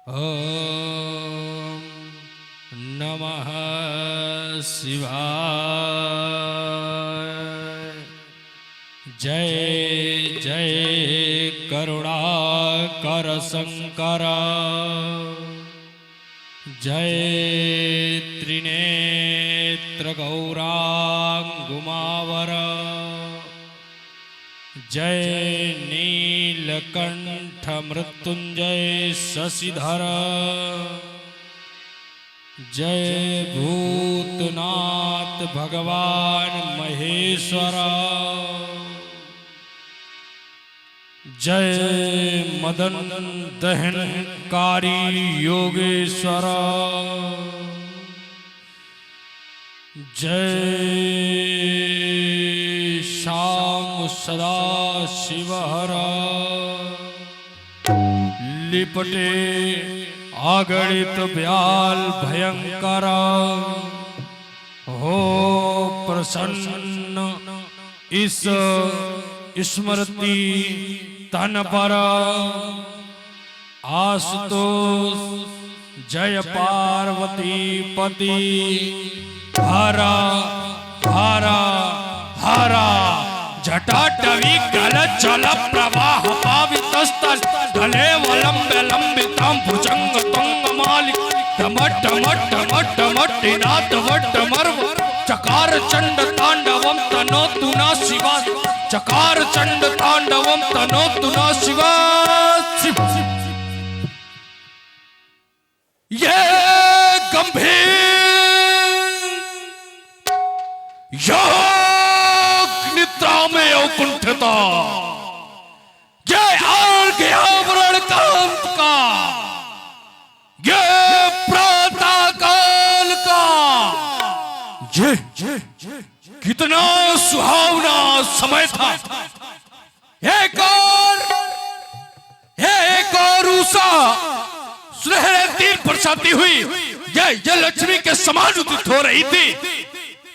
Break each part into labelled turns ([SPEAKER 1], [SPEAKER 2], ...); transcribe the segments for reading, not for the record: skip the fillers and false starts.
[SPEAKER 1] ओम नमः शिवाय। जय जय करुणाकर शंकर। जय त्रिनेत्र गौरांगुमावर। जय नीलकंठ मृत्युंजय शशिधर। जय भूतनाथ भगवान महेश्वर। जय मदन दहनकारी योगेश्वर। जय श्याम सदा शिवहर। लिपटे आगणित ब्याल भयंकर। हो प्रसन्न इस स्मृति तन पर। आशुतोष जय पार्वती पति। हरा हरा हरा जटाटवी गल जल प्रवाह पावितस्थल। गले वलंबे लंबितां भुजंग तुंग मालिक। टमट टमट टमट टमट्टिनाथ वट्ट मर्व। चकार चंड तांडवम तनोतु न शिवा। चकार चंड तांडवम तनोतु न शिवा। ये गंभीर योग निद्रा में अकुंठता। ये अर्घ्यावरण कांत का। ये प्रातः काल का। ये कितना सुहावना समय था। एक और उषा सुनहरे तीर बरसाती हुई ये लक्ष्मी के समान उदित हो रही थी।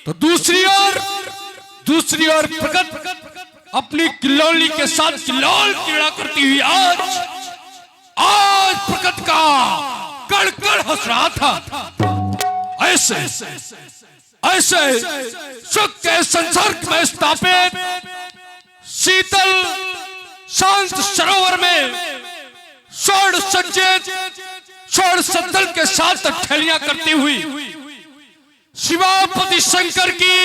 [SPEAKER 1] तो दूसरी ओर प्रकट अपनी किल्लोली के साथ किल्लोल क्रीड़ा करती हुई आज प्रकट का कड़ कड़ हंस रहा था। ऐसे सुख के संसर्ग में स्थापित शीतल शांत सरोवर में षोड़ सज्जल के साथ ठेलियां करती हुई शिवापति शंकर की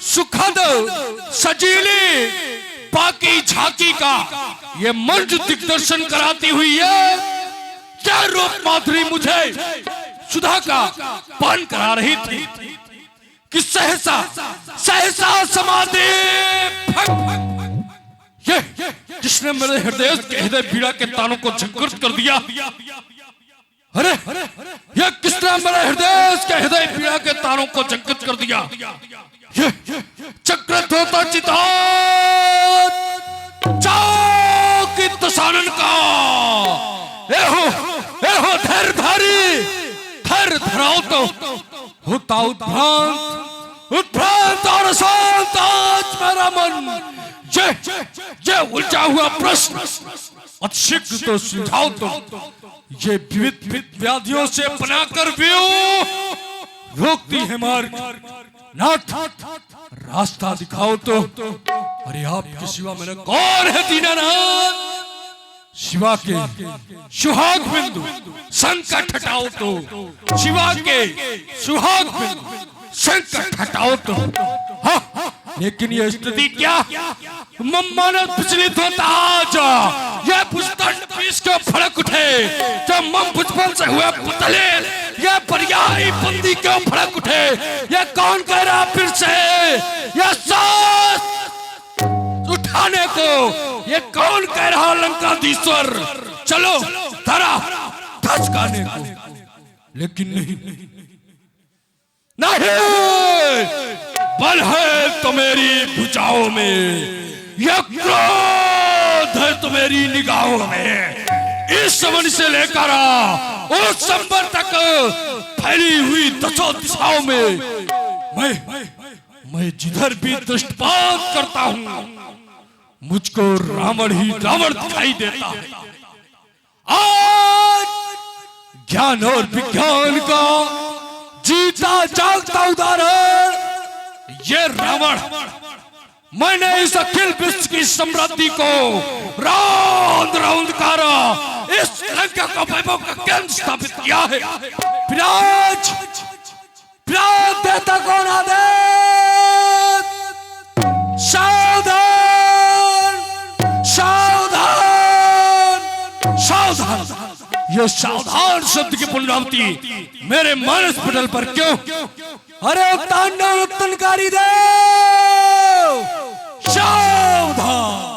[SPEAKER 1] सुखद सजीली बाकी झांकी का ये मंच दिग्दर्शन कराती हुई है। क्या रूप माधुरी मुझे सुधा का पान करा रही थी कि सहसा समाधि जिसने मेरे हृदय पीड़ा के तानों को झंकृत कर दिया। अरे यह किसने मेरे हृदय पीड़ा के तारों को झंकृत कर दिया। ये चक्रत होता चितात चौकी तसानन का। एहो धैर्यधारी धर धराओ तो होता उत्भ्रांत और शांत आज मेरा मन। ये उलझा हुआ प्रश्न अतिशीघ्र तो सुलझाओ तो। ये विविध व्याधियों से बनाकर रोकती है मार्ग। नाथ रास्ता दिखाओ तो। अरे आपके सिवा मेरा कौन है दीनानाथ। शिवा के सुहाग बिंदु संकट हटाओ तो। शिवा के सुहाग बिंदु संकट हटाओ तो। हाँ, लेकिन ये स्थिति क्या मानव विचलित होता। आज यह पुष्पन पीस के फड़क उठे। जब मम पुष्पन से हुए पुतले यह पर्यायी बंदी क्यों फड़क उठे। यह कौन कह रहा फिर से यह सांस उठाने को। यह कौन कह रहा लंकाधीश्वर चलो धरा धचकाने को। लेकिन नहीं बल है तो मेरी भुजाओं में। यह क्रोध है तो मेरी निगाहों में। इस समन से लेकर उस संबर तक फैली हुई दसों दिशाओं में मैं जिधर भी दृष्टिपात करता हूं मुझको रावण ही रावण दिखाई देता है। आज ज्ञान और विज्ञान का जीता जागता उदाहरण ये रावण। मैंने इस अखिल विश्व की समृद्धि को रौंद रौंद कर इस लंका का वैभव का केंद्र स्थापित किया है। विराज देता कौन आदेश? सावधान सावधान सावधान। ये सावधान शब्द की पुनरावृत्ति मेरे मानस पटल पर क्यों? अरे तांडव नर्तनकारी देव सावधान।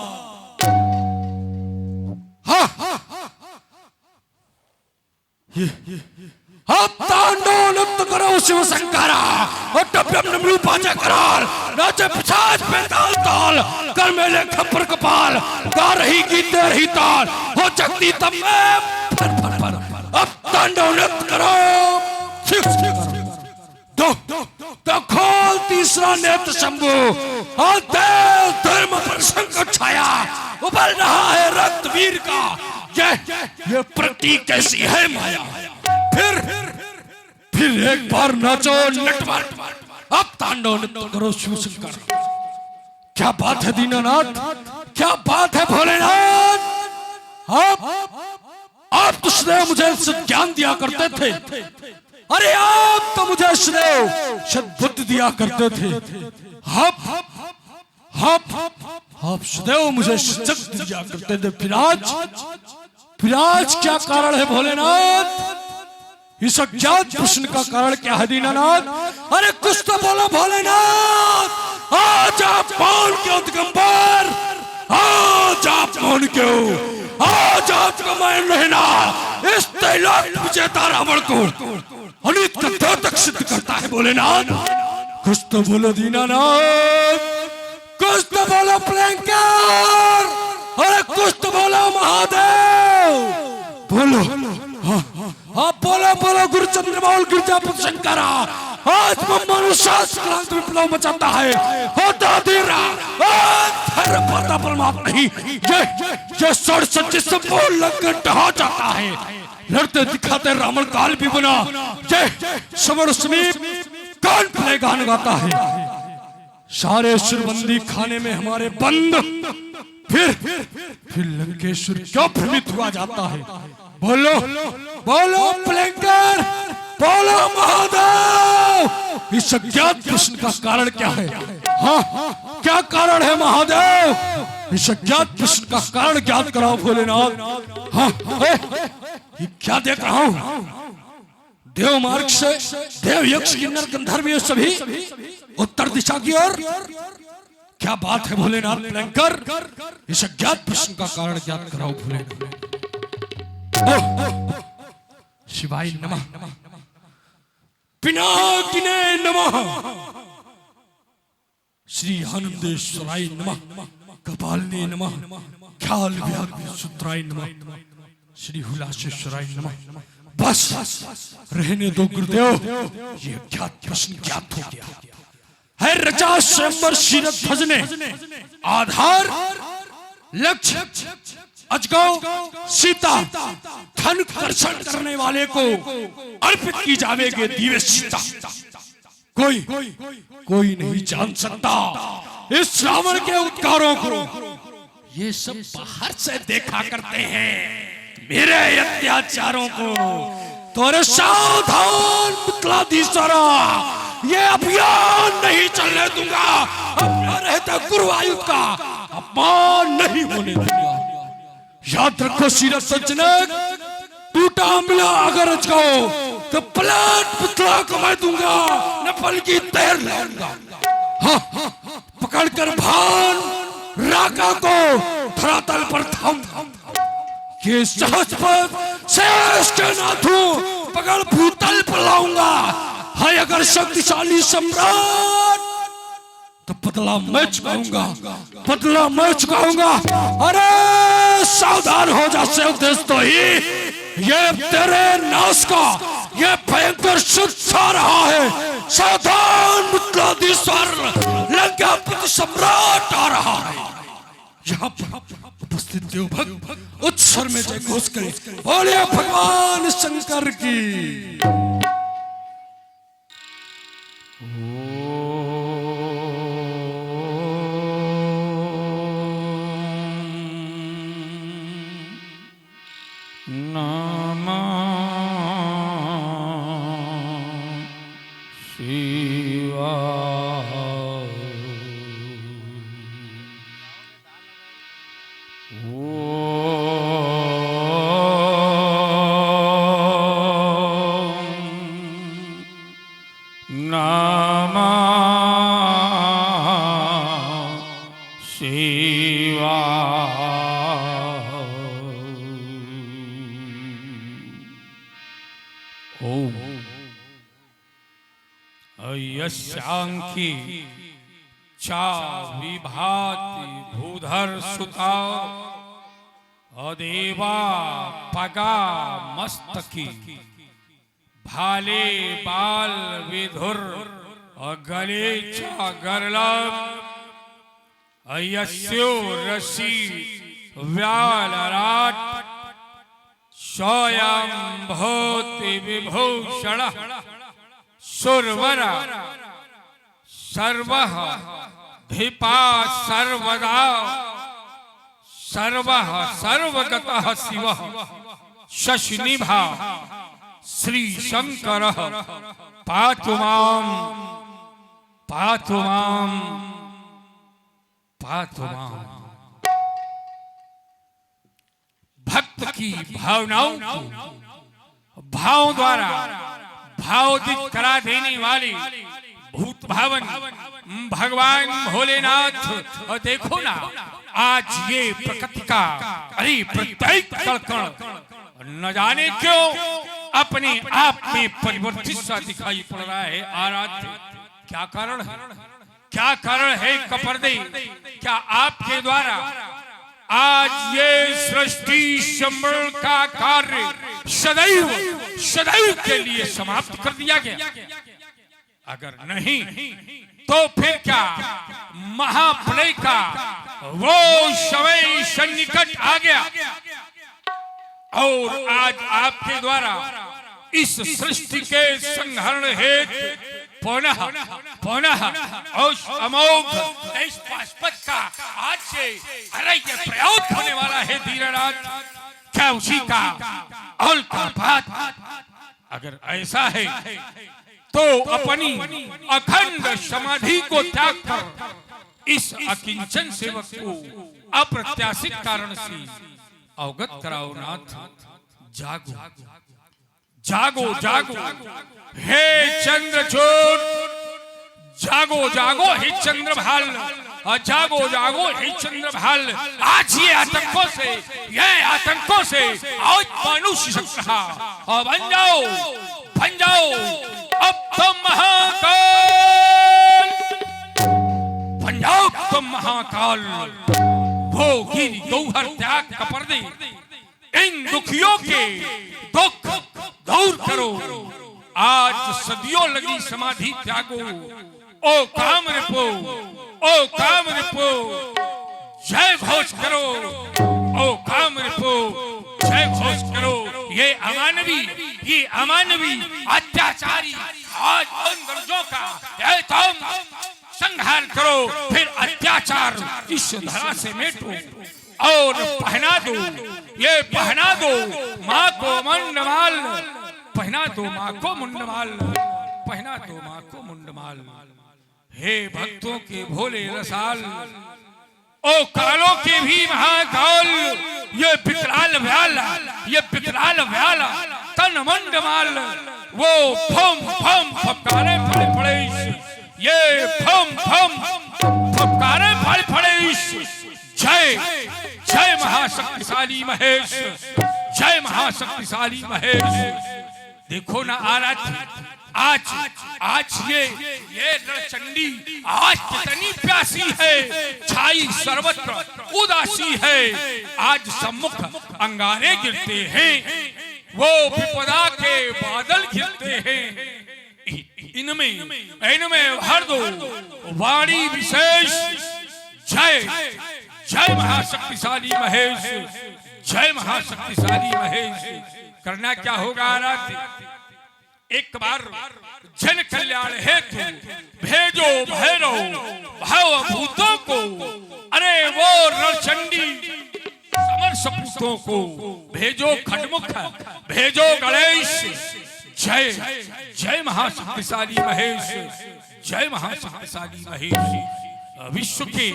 [SPEAKER 1] अब तांडव नृत्य करो शिव शंकरा, अटप्यम नमरूपाचा कराल, नाचे पिशाच पे ताल ताल, कर मेले खप्पर कपाल, गा रही गीत दे रही ताल, हो जगती तब मैं फर फर फर। अब तांडव नृत्य करो। तो खोल तीसरा नेत्र शंभु, और देव धर्म पर संकट छाया, उबल रहा है रक्त वीर का, ये प्रतीक कैसी है माया। फिर एक बार नाचो नटवर, अब तांडव नृत्य करो शिव शंकर। क्या बात है दीनानाथ, क्या बात है भोलेनाथ। आप तो सदैव मुझे ज्ञान दिया करते थे। अरे आप तो मुझे सदैव सद्बुद्धि दिया करते थे। आप सदैव मुझे शक्ति दिया करते थे। फिराज क्या कारण है भोलेनाथ? इस अज्ञात प्रश्न का कारण क्या है दीनानाथ? अरे कुछ तो बोलो भोलेनाथ। आज आप मौन क्यों दिगंबर? आज आप मौन क्यों? आज आपका मान रहना इस त्रैलोक विजेता रावण को अनित का द्योतक सिद्ध करता है भोलेनाथ। कुछ तो बोलो दीनानाथ, कुछ तो बोलो प्लंकर, अरे कुछ तो बोलो महादेव, बोलो। आप बोलो गुरु चंद्रमौल गिरजापति शंकरा। आज मनुष्य विप्लव मचाता है, होता धीरा धर्म परमात्मा नहीं, ये सड़सच्ची संपूर्ण लंघन ढहा जाता है। लड़ते दिखाते रावण काल भी बना, जय समर समीप कान प्ले गान गाता है। सारे सुरबंदी खाने में हमारे बंद, फिर लंकेश्वर क्यों भ्रमित हुआ जाता है? बोलो बोलो प्लंकर, बोलो महादेव। इस अज्ञात प्रश्न का कारण क्या है? हाँ, क्या कारण है महादेव? इस अज्ञात प्रश्न का कारण ज्ञात कराओ भोलेनाथ। हाँ, ये क्या देख रहा हूँ? देव मार्ग से देव यक्ष किन्नर गंधर्व ये सभी उत्तर दिशा की ओर। क्या बात है भोलेनाथ प्लंकर? इस अज्ञात प्रश्न का कारण ज्ञात कराओ भोलेनाथ। शिवाय नमः, पिनाकिने नमः, श्री आनंदेश्वराय नमः, कपालने नमः, ख्याल सूत्राय नमः, श्री हुलासेश्वराय नमः। बस रहने दो गुरुदेव, ये अज्ञात प्रश्न ज्ञात हो गया है। रचा स्वयंवर शीरत भजने, आधार लक्ष्य अजगौ सीता, धन कर्षण करने वाले को अर्पित की जावेगी दिव्य सीता। कोई नहीं जान सकता इस रावण के उद्गारों को। ये सब बाहर से देखा करते हैं मेरे अत्याचारों को। तोरे सावधान पितलाधीश्वरा, ये अभियान नहीं चलने दूंगा। अपना रहता गुरुवायु का अपमान नहीं होने दूंगा। याद रखो सीरत सज्जनक, टूटा मिला अगर अजगाओ तो पलट पुतला को मैं दूंगा, न पल की तैर लाऊंगा। हाँ, पकड़कर भान राका को धरातल पर थाम, ये सहज पद शेष के नाथू पकड़ भूतल पर लाऊंगा। है अगर शक्तिशाली सम्राट तो बदला मैं चुकाऊंगा, बदला मैं चुकाऊंगा। अरे सावधान हो जा देश, तो ही ये तेरे नाश का ये भयंकर शिक्षा रहा है। सावधान मिथिलाधीश्वर, लंकापति सम्राट आ रहा है। यहाँ पर उपस्थित देव भक्त उच्च स्वर में जय घोष करें, बोले भगवान शंकर की।
[SPEAKER 2] यस्यांकी चा विभाति भूधर सुता अदेवा पगा मस्तकी भाले बाल विधुर गले चा गरलब यस्यो रसी व्यालराट स्वयं भूति विभूषण सुरवरा सर्वः धिपा सर्वदा सर्वः सर्वगतः शिवः शशिनिभा श्री शंकरः पातु मां पातु मां पातु मां। भक्त की भावनाओं को भाव द्वारा भावोदित करा देने वाले भूत भावन भगवान भोलेनाथ। और देखो ना आज ये प्रकृति का अरे प्रत्येक कण न जाने क्यों अपने आप में परिवर्तित सा दिखाई पड़ रहा है। आराध्य क्या कारण है, क्या कारण है कपर्दे? क्या आपके द्वारा आज ये सृष्टि संभल का कार्य सदैव सदैव के लिए समाप्त कर दिया गया? अगर नहीं तो फिर क्या महाप्रलय का वो समय सन्निकट आ गया और आज आपके द्वारा इस सृष्टि के संहरण हेतु पुनः पुनः अमोघ पाशुपत का आज से अरे ये प्रयोग होने वाला है धीरनाथ। क्या उसी का और का बात? अगर ऐसा है तो अपनी अखंड समाधि को त्याग कर इस अकिंचन सेवक को अप्रत्याशित कारण से अवगत कराओ नाथ। जागो जागो जागो हे चंद्रचूड़, जागो जागो हे चंद्रभाल, जागो जागो हे चंद्रभाल। आज ये आतंकों से आज मनुष्य शक्ति बन जाओ अब तुम महाकाल बन जाओ, तुम महाकाल। वो गिरी गौहर त्याग कपर्दे इन दुखियों के दुख दूर करो। आज सदियों लगी समाधि त्यागो। ओ काम रिपो जय घोष करो। ओ काम रिपो जय घोष करो। ये अमानवी अत्याचारी आज अंग्रेजों का तुम संहार करो, फिर अत्याचार इस धरा से मिटो और पहना दो माँ को मुंडमाल, पहना दो माँ को मुंडमाल। हे भक्तों के भोले रसाल, ओ कालों के भी महाकाल, ये विकराल व्याला तन मुंडमाल। वो फम फपकारे फड़े ये फम फपकारे फड़े। जय महाशक्तिशाली महेश, देखो ना आराध्य आज ये रणचंडी आज कितनी प्यासी है, छाई सर्वत्र उदासी है। आज सम्मुख अंगारे गिरते हैं, वो विपदा के बादल गिरते हैं। इनमें भर दो वाणी विशेष जय महाशक्तिशाली महेश, जय महाशक्तिशाली महेश। करना क्या होगा आराध्य, एक बार जन कल्याण हेतु भेजो भैरव भावभूतों को, अरे वो रणचंडी समर सपूतों को भेजो, खडमुख भेजो गणेश। जय जय महाशक्तिशाली महेश, जय महाशक्तिशाली महेश। विश्व के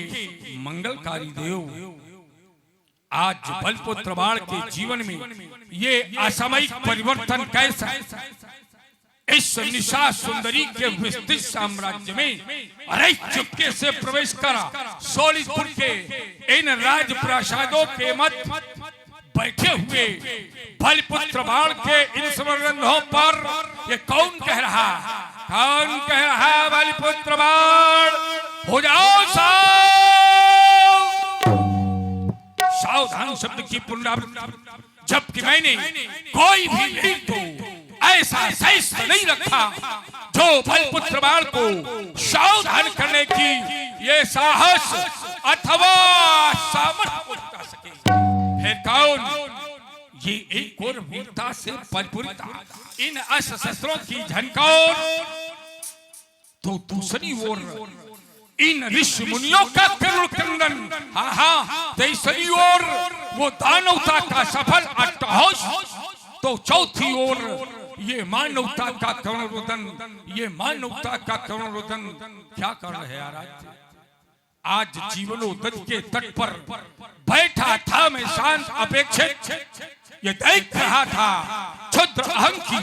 [SPEAKER 2] मंगलकारी देव, आज बलपुत्र बाण के जीवन में ये असामयिक परिवर्तन कैसा, इस निशा सुंदरी के विस्तृत साम्राज्य में अरे चुपके से प्रवेश करा। सोलिपुर के इन राज प्रासादों के मध्य बैठे हुए बलपुत्र बाण के इन समरंधों पर ये कौन कह रहा, कौन कह रहा, बलपुत्र बाण हो जाओ सावधान शब्द की पुनरावृत्ति, जबकि मैंने कोई भी नहीं तो ऐसा सहिष्ठ नहीं रखा जो बलपुत्र बाण को सावधान करने की ये साहस अथवा सामर्थ्य बता सके। फिर कौन, ये एक और वीरता से परिपूरिता इन अस्त्र शस्त्रों की झनकार, तो दूसरी ओर इन ऋषि मुनियों का करुण क्रंदन, हाँ तीसरी ओर वो दानवता का सफल अट्टहास, तो चौथी ओर ये मानवता का करुण रुदन, ये मानवता का करुण रुदन। क्या कर रहे हैं आराध्य, आज जीवनोदय के तट पर बैठा था मैं शांत अपेक्षित, ये देख रहा था क्षुद्र अहं की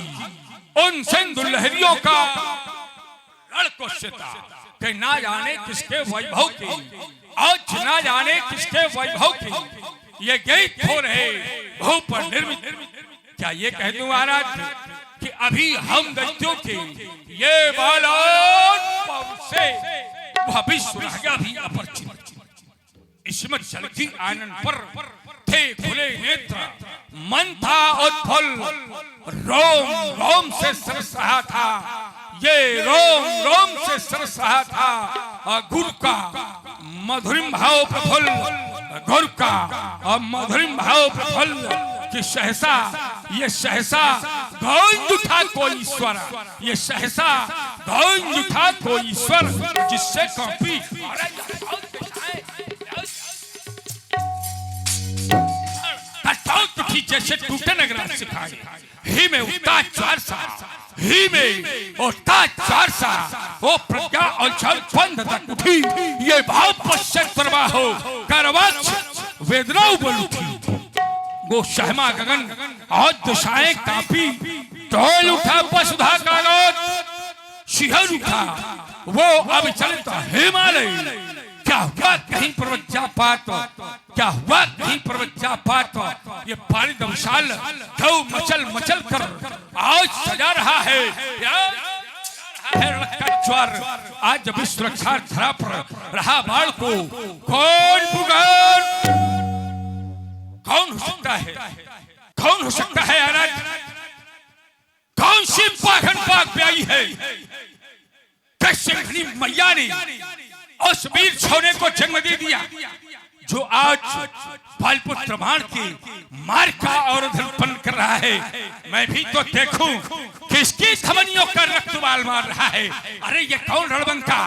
[SPEAKER 2] उन सिंधु लहरियों का लड़कोशिता कि ना जाने किसके वैभव की, आज ना जाने किसके वैभव की ये गीत हो रहे भू पर निर्मित। क्या ये कह दूं आराध्य कि अभी हम दैत्यों के ये बालान से वह विश्व रह गया भी अपरिचित। इसमें चलती आनंद पर थे खुले नेत्र, मन था उत्फुल्ल, रोम रोम से सरस रहा था, ये रोम रोम से सरस रहा था गुरु का मधुरिम भाव प्रफुल्ल, गुरु का मधुरिम भाव प्रफुल्ल कि सहसा ये सहसा गौंज उठा कोई ईश्वर, ये सहसा गौंज उठा कोई ईश्वर जिससे कॉपी जैसे टूटे नगर सिखाए ही में उठता चार सा, ही में उठता चार सा, वो प्रज्ञा और छल बंद तक उठी, ये भाव पश्चात प्रवाह हो करवक्ष वेदना उबल उठी, वो शहमा गगन और दिशाएं कांपी, टोल उठा वसुधा का लोक, शिहर उठा वो अब चलता हिमालय। क्या हुआ कहीं पर्वत जा पात, क्या हुआ कहीं पर्वत जा पात, ये पानी दमशाल क्यों मचल मचल कर आज सजा रहा है ज्वार, आज जब इस सुरक्षा धरा पर रहा बाढ़ को कौन पुकार, कौन हो सकता है, कौन हो सकता है आराध्य, कौन सी पाखंड पाक पे आई है, कैसे मैया ने उस वीर छोरे को जन्म दे दिया जो आज बलपुत्र बाण के मार का और उत्पन्न कर रहा है। मैं भी तो देखूं किसकी धमनियों का रक्त उबाल मार रहा है। अरे ये कौन रणबंका,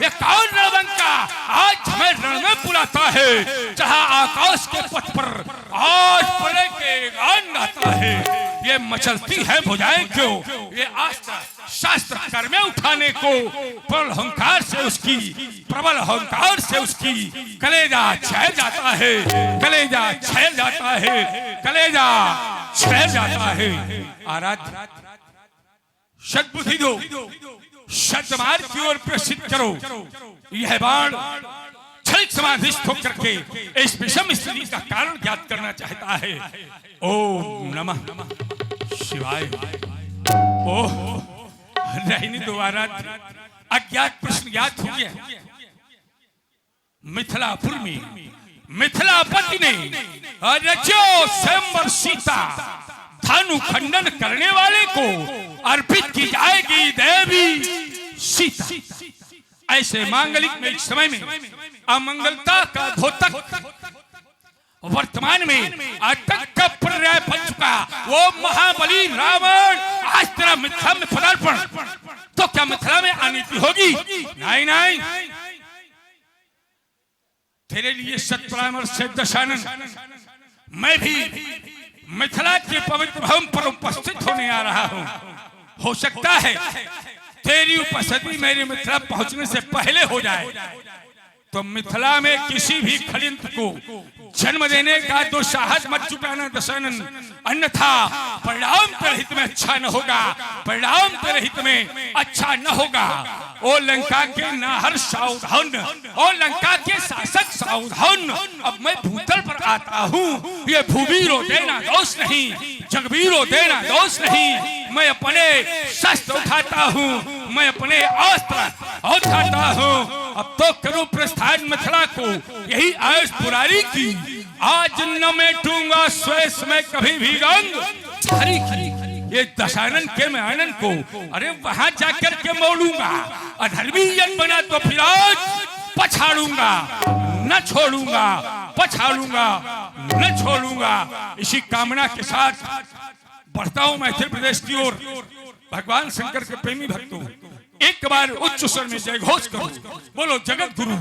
[SPEAKER 2] ये कौन रणबंका आज हमें रण में बुलाता है, जहां आकाश के पथ पर आज पड़े के गान गाता है। ये मचलती है भुजाएं क्यों, ये आस्था शास्त्र कर में उठाने को प्रबल अहंकार से उसकी, प्रबल अहंकार से उसकी कलेजा छह जाता है, कलेजा छह जाता है, कलेजा छह जाता है। आराध्य सद्बुद्धि दो, सद्मार्ग की ओर प्रेषित करो। यह बाण क्षणिक समाधिस्थ होकर के इस विषम स्थिति का कारण ज्ञात करना चाहता है। ओम नमः शिवाय। ओह नहीं दोबारा अज्ञात प्रश्न ज्ञात हो गया। मिथिलापुर में मिथिलापति ने रचो स्वयंवर सीता, धनु खंडन करने वाले को अर्पित की जाएगी देवी सीता। ऐसे मांगलिक में एक समय में अमंगलता का द्योतक वर्तमान में आतंक का पर्याय बन चुका। वो महाबली रावण आज तेरा मिथिला में पदार्पण, तो क्या मिथिला में अनीति होगी? नहीं नहीं, तेरे लिए सत्परामर्श से दशानन मैं भी मिथिला के पवित्र भवन पर उपस्थित होने आ रहा हूं। हो सकता है तेरी उपस्थिति मेरी मिथिला पहुंचने से पहले हो जाए, तो मिथिला में किसी भी षड्यंत्र को जन्म देने का दुस्साहस मत जुटाना दशानन, अन्यथा परिणाम तेरे हित में अच्छा न होगा, परिणाम तेरे हित में अच्छा न होगा। ओ लंका के नाहर सावधान, ओ लंका के शासक सावधान, अब मैं भूतल पर आता हूँ। ये भूवीरों देना दोष नहीं, जगवीरों देना दोष नहीं। मैं अपने शस्त्र उठाता हूँ, मैं अपने अस्त्र उठाता हूँ। अब तो करूं प्रस्थान मिथिला को, यही आयुष पुरारी की। आज न मैं टूंगा स्वेश में कभी भी गंग। ये दशानन के मैं आनंद को अरे वहां जाकर के मोड़ूंगा। अधर्मी यन बना तो फिर आज पछाड़ूंगा, न छोड़ूंगा, पछाड़ूंगा न छोड़ूंगा। इसी कामना के साथ बढ़ता हूं मैथिल प्रदेश की ओर। भगवान शंकर के प्रेमी भक्तों, एक बार उच्च स्वर में जय घोष करो। बोलो जगत गुरु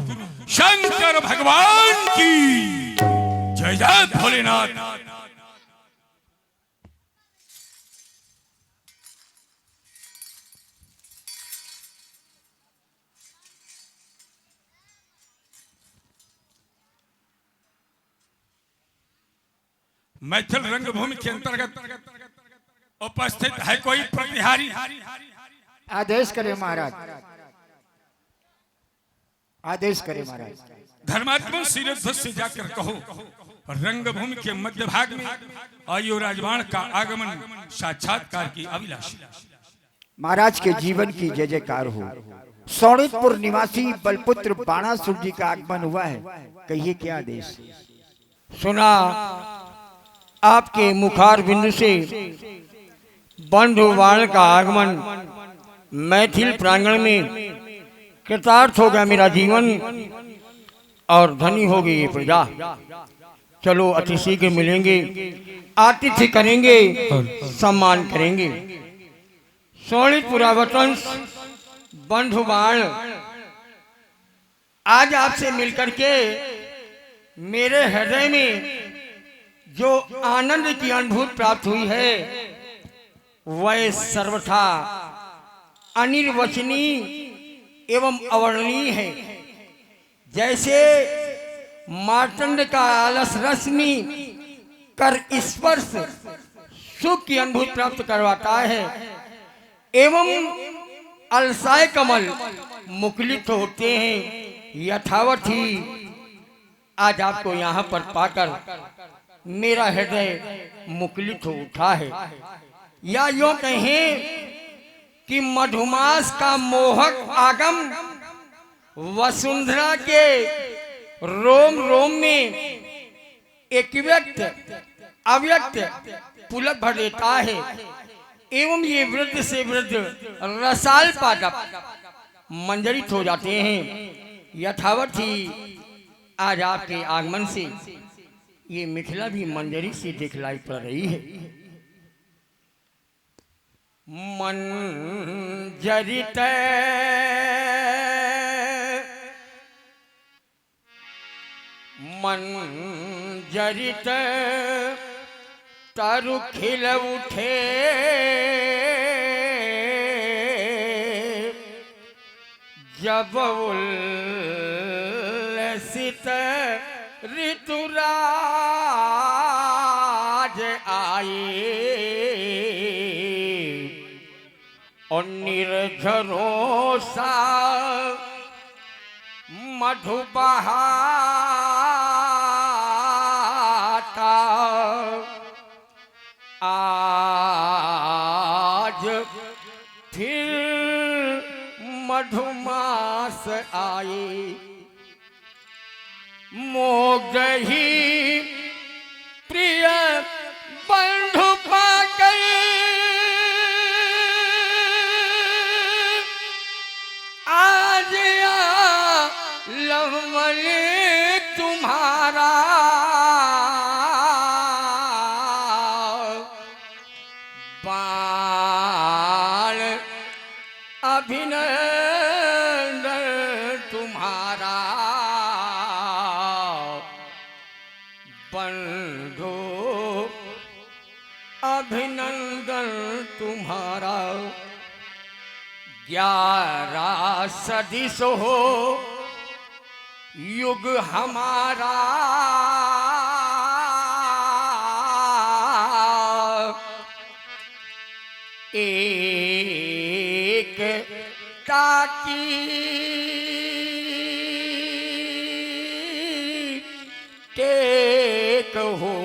[SPEAKER 2] शंकर भगवान की जय। जय भोलेनाथ। मैथिल रंगभूमि के अंतर्गत उपस्थित है कोई प्रतिहारी?
[SPEAKER 3] आदेश करे महाराज, आदेश करे महाराज।
[SPEAKER 2] धर्मात्मा सिरध्वज से जाकर कहो रंगभूमि के मध्य भाग में आयु राजवाण का आगमन साक्षात्कार की अभिलाषी।
[SPEAKER 3] महाराज के जीवन की जय जयकार हो। सोनितपुर निवासी बलपुत्र बाणासुर जी का आगमन हुआ है, कहिए क्या आदेश?
[SPEAKER 4] सुना आपके मुखार बिंदु से बंधुवाण का आगमन मैथिल प्रांगण में कृतार्थ हो गया मेरा जीवन और धनी हो गई ये प्रजा। चलो अति शीघ्र मिलेंगे, आतिथ्य करेंगे, सम्मान करेंगे। सोनितपुरा वतंस बंधुवाण, आज आपसे मिलकर के मेरे हृदय में जो आनंद की अनुभूति प्राप्त हुई है वह सर्वथा अनिर्वचनीय एवं अवर्णनीय है। जैसे मार्तंड का आलस रश्मि कर स्पर्श सुख की अनुभूति प्राप्त करवाता है एवं अलसाय कमल मुकुलित होते हैं, यथावत ही आज आपको यहाँ पर पाकर मेरा हृदय मुकुलित हो उठा है। या यूं कहें कि मधुमास का मोहक आगम वसुंधरा के रोम रोम में एक व्यक्त अव्यक्त पुलक भर देता है एवं ये वृद्ध से वृद्ध रसाल पादप मंजरित हो जाते हैं। यथावत ही आज आपके आगमन से ये मिथिला भी मंजरी से दिखलाई पड़ रही है। मंजरित मंजरित तरु खिल उठे जब उल्लसित ऋतुराज आए और निर्झरों सा मधु बहाता आज फिर मधुमास आए मोगही प्रिय बंधु पाकर आज लवमल बाण अभिनंदन तुम्हारा बंधु अभिनंदन तुम्हारा 11 सदी सो हो युग हमारा एक ताकी टेक हो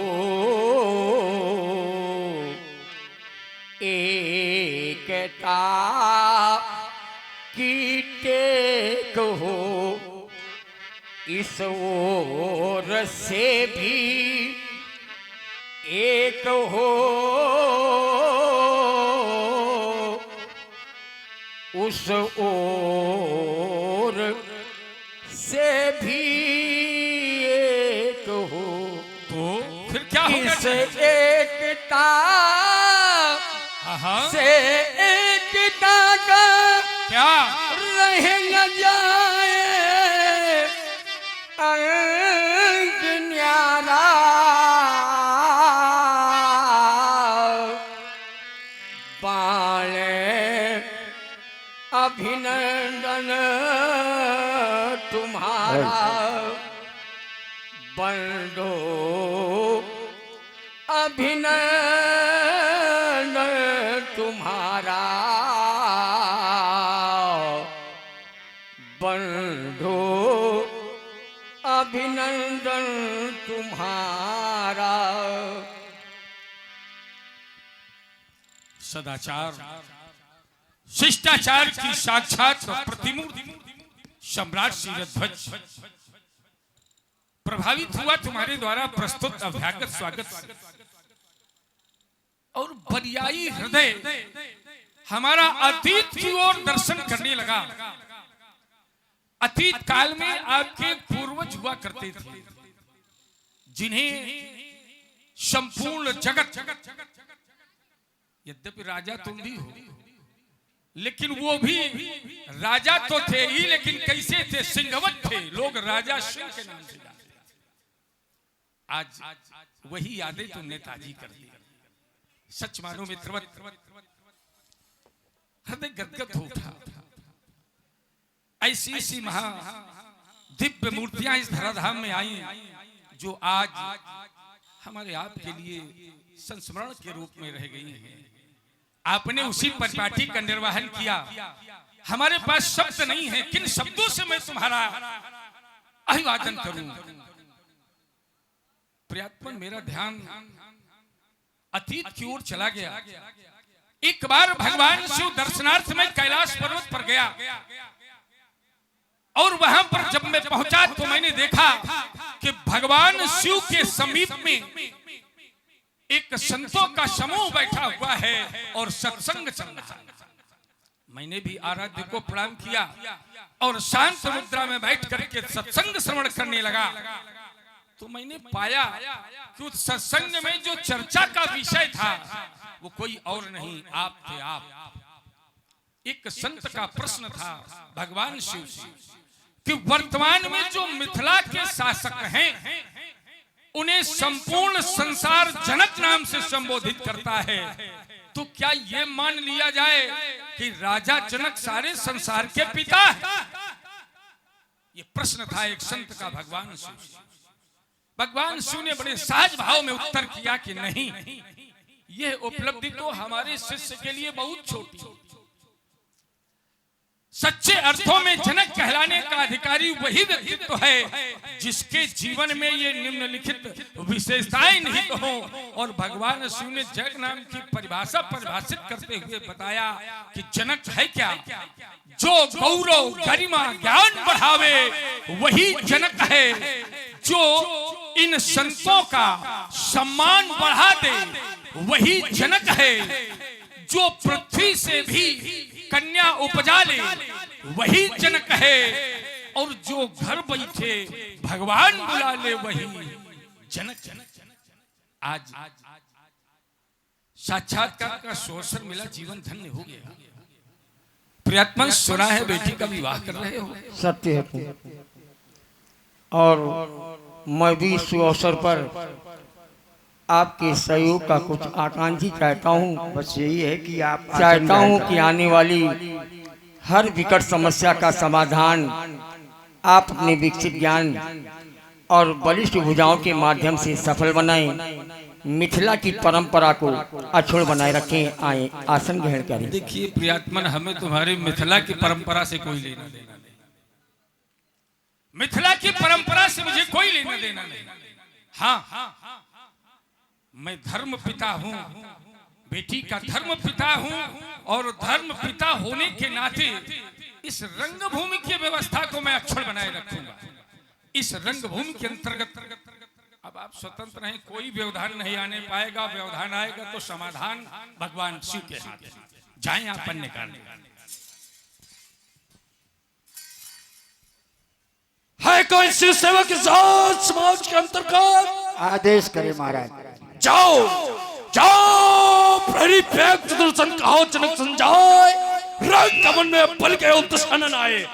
[SPEAKER 4] एकता की टेक हो इस ओर से भी एक हो उस ओर से भी एक हो
[SPEAKER 2] तो फिर क्या होगा?
[SPEAKER 4] इस एकता से एकता का
[SPEAKER 2] क्या
[SPEAKER 4] रह न जाए अंग न्यारा बाणे अभिनंदन तुम्हारा बंधो अभिनंदन तुम्हारा बंधो अभिनंदन तुम्हारा।
[SPEAKER 2] सदाचार शिष्टाचार की साक्षात प्रतिमूर्ति सम्राट शीरध्वज प्रभावित हुआ तुम्हारे द्वारा प्रस्तुत अभ्यागत स्वागत और बरियाई हृदय हमारा अतीत की ओर दर्शन करने लगा। अतीत काल में आपके पूर्वज हुआ करते थे जिन्हें संपूर्ण जगत यद्यपि राजा तुम भी हो लेकिन वो भी राजा तो थे ही लेकिन कैसे थे? सिंहवत थे। लोग राजा सिंह के नाम से जानते थे। आज वही यादें तुमने ताजी कर दी। सच मानो मित्रवत हृदय गदगद हो उठा। ऐसी ऐसी महा दिव्य मूर्तियां इस धराधाम में आई जो आज हमारे आपके लिए संस्मरण के रूप में रह गई हैं। आपने उसी परिपाटी का निर्वहन किया। हमारे पास शब्द नहीं है, किन शब्दों से मैं तुम्हारा अभिवादन करूं? प्रियात्मन मेरा ध्यान अतीत की ओर चला गया। एक बार भगवान शिव दर्शनार्थ में कैलाश पर्वत पर गया और वहां पर जब मैं पहुंचा तो मैंने देखा कि भगवान शिव के समीप में एक संतों का समूह बैठा हुआ है और सत्संग चल रहा है। मैंने भी आराध्य को प्रणाम किया और शांत मुद्रा में बैठ करके सत्संग श्रवण करने लगा तो मैंने पाया कि उस सत्संग में जो चर्चा का विषय था वो कोई और नहीं, आप थे। आप एक संत का प्रश्न था भगवान शिव से कि वर्तमान में जो मिथिला के शासक हैं उन्हें संपूर्ण संसार जनक नाम से संबोधित करता है, तो क्या ये मान लिया जाए कि राजा जनक सारे संसार के पिता है? ये प्रश्न था एक संत का भगवान शिव। भगवान शिव ने बड़े सहज भाव में उत्तर किया कि नहीं, यह उपलब्धि तो हमारे शिष्य के लिए बहुत छोटी। सच्चे अर्थों में जनक कहलाने का अधिकारी वही व्यक्तित्व है जिसके जीवन में ये निम्नलिखित विशेषताएं निहित हो। और भगवान शिव ने जग नाम की परिभाषा परिभाषित करते हुए बताया कि जनक है क्या? जो गौरव गरिमा ज्ञान बढ़ावे वही जनक है। जो इन संतों का सम्मान बढ़ा दे वही जनक है। जो पृथ्वी से भी कन्या उपजा ले वही जनक है। और जो घर बैठे भगवान बुला ले वही जनक। आज साक्षात्कार का अवसर मिला, जीवन धन्य हो गया। प्रियतमा सुना है बेटी का विवाह कर रहे हो।
[SPEAKER 4] सत्य है और मैं भी इस अवसर पर आपके सहयोग का कुछ आकांक्षी चाहता हूँ।
[SPEAKER 3] बस यही है कि आप
[SPEAKER 4] चाहता हूँ कि आने वाली हर विकट समस्या का समाधान आप अपने विकसित ज्ञान और बलिष्ठ भुजाओं के माध्यम से सफल बनाएं, मिथिला की परंपरा को अक्षुण्ण बनाए रखें। आए आसन ग्रहण करें।
[SPEAKER 2] देखिए प्रियतमन, हमें तुम्हारी मिथिला की परंपरा से कोई लेना देना नहीं। मिथिला की परंपरा से मुझे कोई लेना देना नहीं। हाँ, मैं धर्म पिता हूँ, बेटी का धर्म पिता हूँ, और धर्म पिता होने के नाते इस रंगभूमि की व्यवस्था को मैं अक्षुण्ण बनाए रखूंगा। इस रंगभूमि के अंतर्गत अब आप स्वतंत्र हैं, कोई व्यवधान नहीं आने पाएगा। व्यवधान आएगा तो समाधान भगवान शिव के हाथ है। जाएं आप अन्य कार्य
[SPEAKER 1] है कोई शिव सेवा के साथ समाज के अंतर्गत
[SPEAKER 3] आदेश करे महाराज।
[SPEAKER 1] जाओ जाओ, प्रहरी फेंक चतुर्सन कहो जनक संजाय, रंग कमन में पल गए दशानन आए।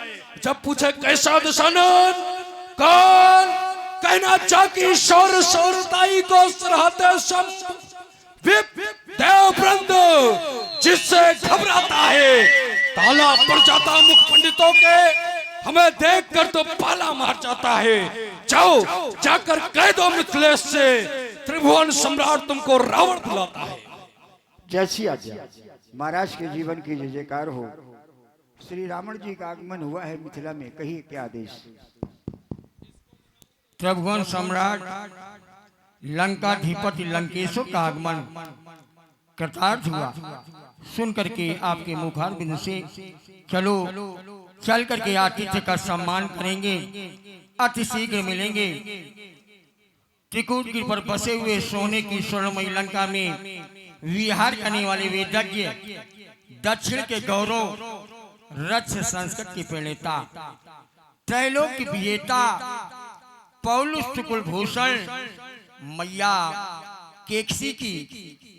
[SPEAKER 1] जब पूछे कैसा दशानन, कौन कहना चाकी शौर शौरताई को सरहते सब विप देववृंद, जिससे घबराता है ताला पड़ जाता मुख पंडितों के, हमें देखकर तो पाला मार जाता है। जाओ जाकर कह दो मिथिलेश से, त्रिभुवन सम्राट तुमको रावण बुलाता है।
[SPEAKER 3] जैसी आज्ञा। महाराज के जीवन की जय जयकार हो। श्री रावण जी का आगमन हुआ है मिथिला में, कहिए क्या आदेश।
[SPEAKER 4] त्रिभुवन सम्राट लंकाधिपति लंकेश्वर का आगमन कृतार्थ हुआ। सुन करके आपके मुखार बिंदु से चलो चल करके आतिथ्य का सम्मान करेंगे। अति शीघ्र मिलेंगे। त्रिकूट गिर पर बसे हुए सोने की स्वर्णमयी लंका में विहार करने वाले वेदज्ञ, दक्षिण के गौरव, रक्ष संस्कृत की प्रणेता, त्रैलोक की विजेता, पौलुस कुलभूषण, मैया केकसी की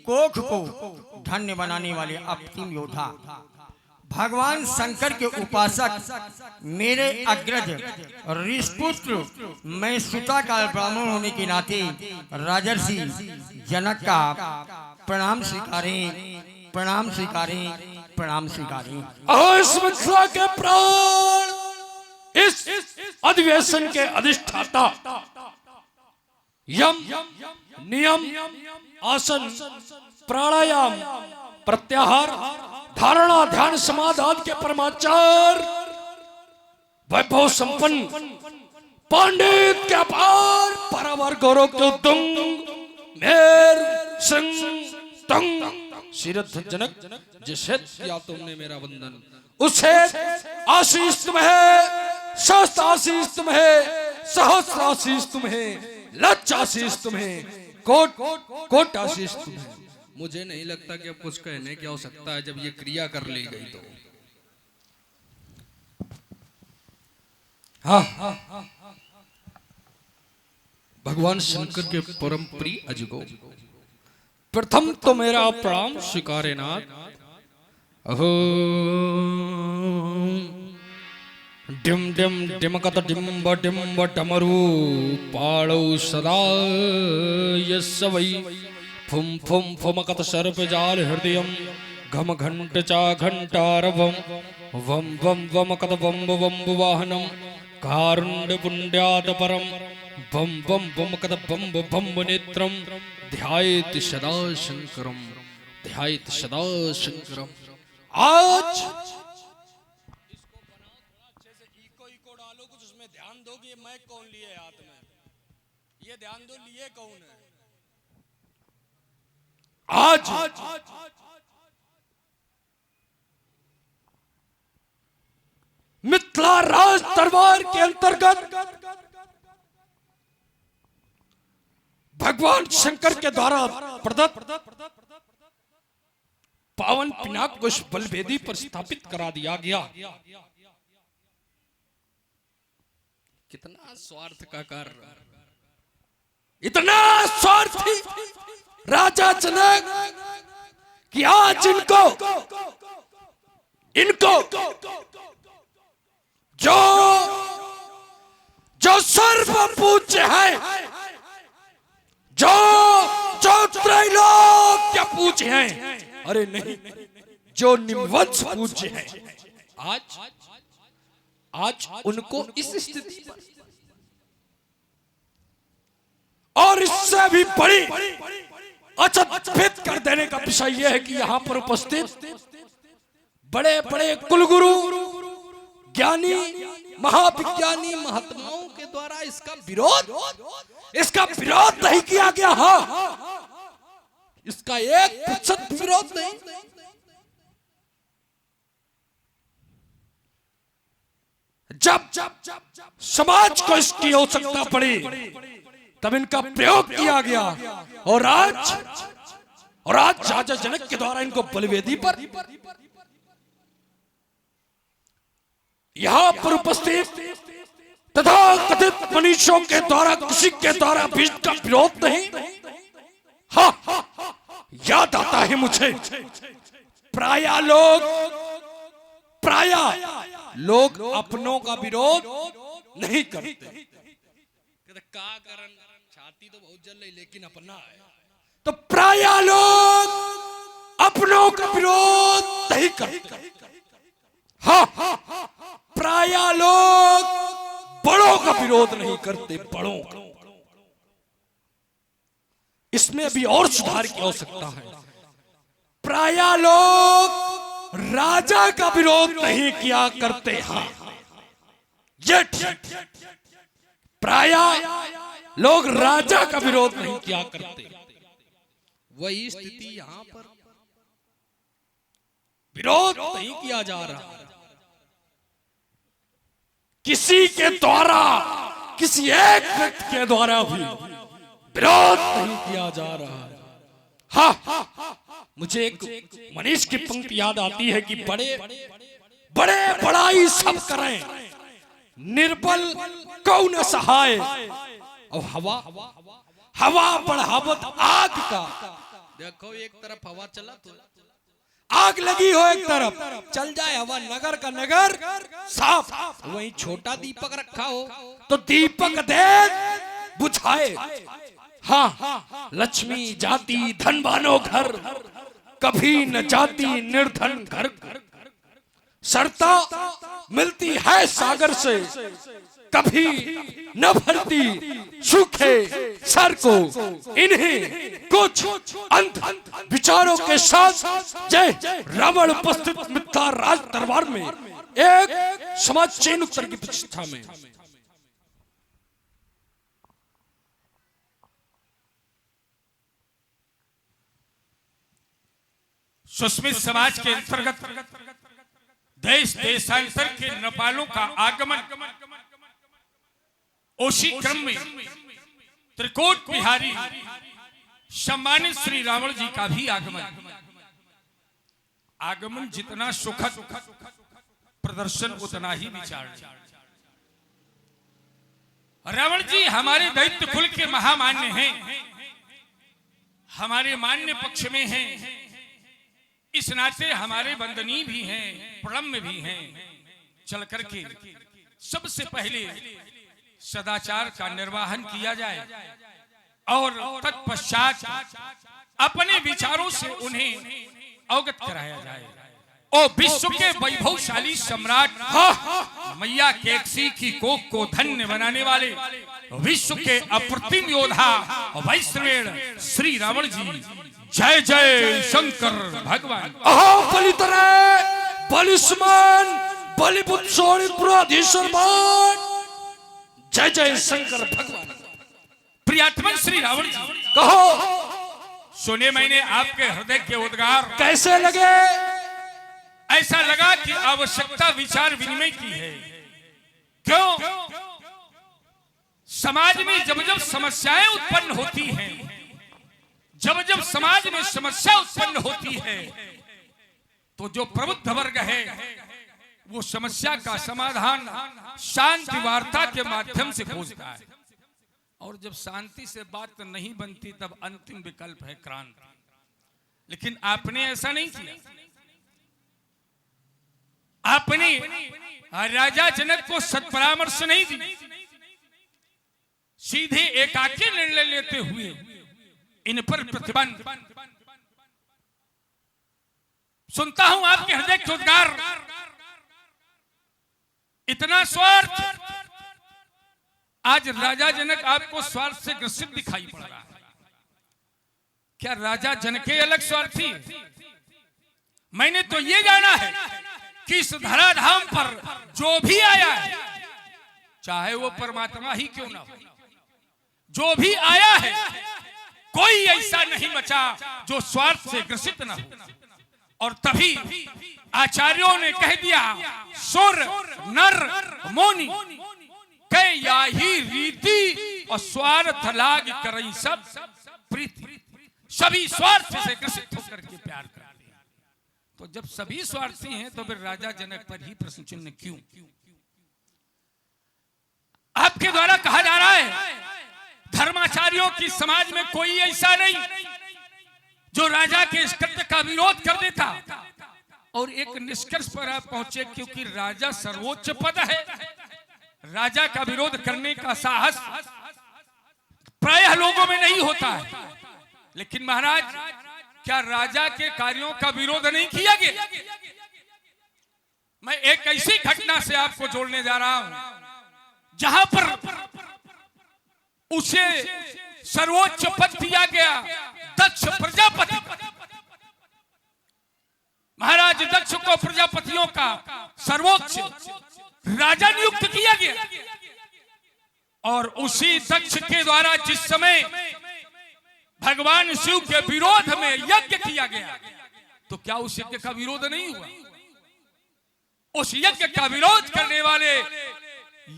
[SPEAKER 4] कोख को धन्य बनाने वाले अप्रतिम योद्धा, भगवान शंकर के उपासक, मेरे अग्रज ऋषपुत्र, मैं सुता काल ब्राह्मण होने के नाते राजर्षि जनक का प्रणाम स्वीकारें, प्रणाम स्वीकारें, प्रणाम स्वीकारें।
[SPEAKER 1] इस मिथिला के प्राण, इस अधिवेशन के अधिष्ठाता, यम नियम आसन प्राणायाम प्रत्याहार धारणा ध्यान समाधान के परमाचार वैभव संपन्न पंडित के अपार पारावार गौरव के दुंग मेर सिंह तंग सिरथ जनक, जिसे किया तुमने मेरा वंदन, उसे आशीष तुम्हें, सहस्त्र आशीष तुम्हें, सहस्त्र आशीष तुम्हें, लक्ष आशीष तुम्हें, कोट कोट आशीष तुम्हें। मुझे नहीं लगता कि अब कुछ कहने की आवश्यकता है जब ये क्रिया कर ली गई तो। हाँ, भगवान शंकर के परम प्रिय अजगो, प्रथम तो मेरा प्रणाम स्वीकारे नाथ। अहो डिम डिम डिमकत डिम्ब डिम्ब डमरू पाड़ौ सदा यस्वै फुम फुम फुमकत सर्प जाल हृदयम घम घंट चा घंटारवम वम वम वमकत वम वम वाहनम कारुण्य पुण्यात परम वम वम वमकत बम बम नेत्रम ध्यायेत सदा शंकरम, ध्यायेत सदा शंकरम। आज इको डालो कुछ उसमें ध्यान दो कि मैं कौन लिए हाथ में, ये ध्यान दो लिए कौन है। आज मिथिला राज दरबार के अंतर्गत भगवान शंकर के द्वारा प्रदत्त पावन पिनाक को बलवेदी पर स्थापित करा दिया गया। कितना स्वार्थ का कार्य, इतना स्वार्थी राजा जनक कि आज इनको जो जो सर्व पूज्य है, जो जो त्रैलोक्य पूज्य है, अरे नहीं, जो निम्नवंश पूज्य है, आज उनको इस स्थिति पर, और इससे भी बड़ी अचंभित कर देने का विषय यह है कि यहां पर उपस्थित बड़े बड़े कुलगुरु, ज्ञानी, महाविज्ञानी महात्माओं के द्वारा इसका विरोध नहीं किया गया। इसका 1% विरोध नहीं। जब समाज को इसकी आवश्यकता पड़ी तब इनका प्रयोग किया गया, और आज राजा जनक के द्वारा इनको बलिवेदी पर, यहां पर उपस्थित तथा कथित मनीषों के द्वारा किसी के द्वारा भी इसका विरोध नहीं। हाँ, याद आता है मुझे, प्राय लोग अपनों का विरोध नहीं करते। का कारण छाती तो बहुत जल रही, लेकिन अपना है तो प्राय लोग अपनों का विरोध नहीं करते। हाँ, प्राय लोग बड़ों का विरोध नहीं करते, बड़ों का। इसमें भी और सुधार की आवश्यकता है। प्राय लोग राजा का विरोध नहीं किया करते हैं, ये ठीक। प्राय लोग राजा का विरोध नहीं किया करते। वही स्थिति यहां पर विरोध नहीं किया जा रहा, किसी के द्वारा, किसी एक व्यक्ति के द्वारा भी विरोध नहीं किया जा रहा है। हाँ, मुझे एक मनीष की पंक्ति याद आती है कि बड़े बड़ाई सब करें, निर्बल कौन सहाय, और हवा बढ़ावत आग का। देखो, एक तरफ हवा चला तो आग लगी हो, एक तरफ चल जाए हवा, नगर का नगर साफ। वहीं छोटा दीपक रखा हो तो दीपक दे बुझाए। हाँ, लक्ष्मी जाती धनवानों घर, कभी न जाती निर्धन घर। सरता मिलती है सागर से, कभी न भरती सूखे सर को। इन्हीं कुछ अंध विचारों के साथ जय रावण उपस्थित मिथ्या राज दरबार में एक समाज चयन उत्तर की प्रतिष्ठा में
[SPEAKER 2] सुस्मित समाज के अंतर्गत देश देशांतर के नेपालों का आगमन, उसी क्रम में त्रिकोट बिहारी सम्मानित श्री रावण जी का भी आगमन जितना सुखद, प्रदर्शन उतना ही विचार। रावण जी हमारे दैत्य कुल के महामान्य हैं, हमारे मान्य पक्ष में हैं, इस नाते हमारे वंदनीय भी हैं, प्रणम्य भी हैं। चल करके सबसे पहले सदाचार का निर्वाहन किया जाए और तत्पश्चात अपने विचारों से उन्हें अवगत कराया जाए। ओ विश्व के वैभवशाली सम्राट मैया केकसी की कोख को धन्य बनाने वाले विश्व के अप्रतिम योद्धा वैष्णव श्री रावण जी, जय जय शंकर भगवान।
[SPEAKER 1] अहो बलितरे बलिस्मान बलिपुत्रोधीश्वर मान, जय जय शंकर भगवान।
[SPEAKER 2] प्रियात्मन श्री रावण जी,
[SPEAKER 1] कहो
[SPEAKER 2] सुने मैंने आपके हृदय के उद्गार,
[SPEAKER 1] कैसे लगे?
[SPEAKER 2] ऐसा लगा कि आवश्यकता विचार विनिमय की है। क्यों? समाज में जब जब समस्याएं उत्पन्न होती हैं, जब जब समाज में समस्या उत्पन्न होती है, तो जो प्रबुद्ध वर्ग है वो समस्या का समाधान शांति वार्ता के माध्यम से खोजता है, और जब शांति से बात नहीं बनती तब अंतिम विकल्प है क्रांति। लेकिन आपने ऐसा नहीं किया। आपने राजा जनक को सत्परामर्श नहीं दी, सीधे एकाकी निर्णय लेते हुए इन पर प्रतिबंध। सुनता हूं आपके हृदय के उद्गार, इतना स्वार्थ। आज राजा जनक आपको स्वार्थ से ग्रसित दिखाई पड़ रहा है। क्या राजा जनक अलग स्वार्थी है? मैंने तो ये जाना है कि इस धराधाम पर जो भी आया है, चाहे वो परमात्मा ही क्यों ना हो, जो भी आया है, कोई ऐसा नहीं बचा जो स्वार्थ से ग्रसित ना हो। और तभी आचार्यों ने कह दिया, सुर नर मोनी कह याही रीति और स्वार्थ लाग करई सब प्रीति। सभी स्वार्थ से ग्रसित होकर के प्यार करते हैं। तो जब सभी स्वार्थी हैं तो फिर राजा जनक पर ही प्रश्न चिन्ह क्यों? आपके द्वारा कहा जा रहा है धर्माचार्यों की समाज में कोई ऐसा नहीं जो राजा के इस कृत्य का विरोध कर देता। और एक निष्कर्ष पर आप पहुंचे, क्योंकि राजा सर्वोच्च पद है, राजा का विरोध करने का साहस प्रायः लोगों में नहीं होता है। लेकिन महाराज, क्या राजा के कार्यों का विरोध नहीं किया गया? मैं एक ऐसी घटना से आपको जोड़ने जा रहा हूं जहां पर उसे सर्वोच्च पद दिया गया, दक्ष प्रजापति। महाराज दक्ष को प्रजापतियों का सर्वोच्च राजा नियुक्त किया गया। और उसी दक्ष के द्वारा जिस समय भगवान शिव के विरोध में यज्ञ किया गया, तो क्या उस यज्ञ का विरोध नहीं हुआ? उस यज्ञ का विरोध करने वाले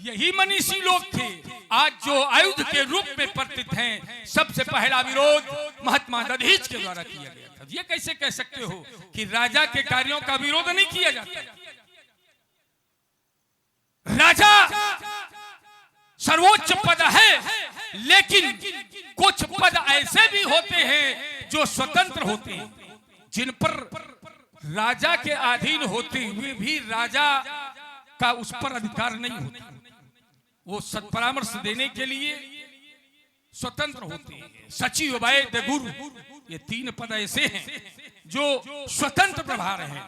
[SPEAKER 2] यही मनीषी लोग थे आज जो आयुध के रूप में परिचित हैं। सबसे पहला विरोध महात्मा दधीच के द्वारा किया गया था। ये कैसे कह सकते हो कि राजा के कार्यों का विरोध नहीं किया जाता? राजा सर्वोच्च पद है, लेकिन कुछ पद ऐसे भी होते हैं जो स्वतंत्र होते हैं, जिन पर राजा के अधीन होते हुए भी राजा का उस पर अधिकार नहीं होता। वो सत्परामर्श देने के लिए स्वतंत्र होते हैं। सचिव, वैद्य, गुरु, ये तीन पद ऐसे हैं जो स्वतंत्र प्रभार हैं।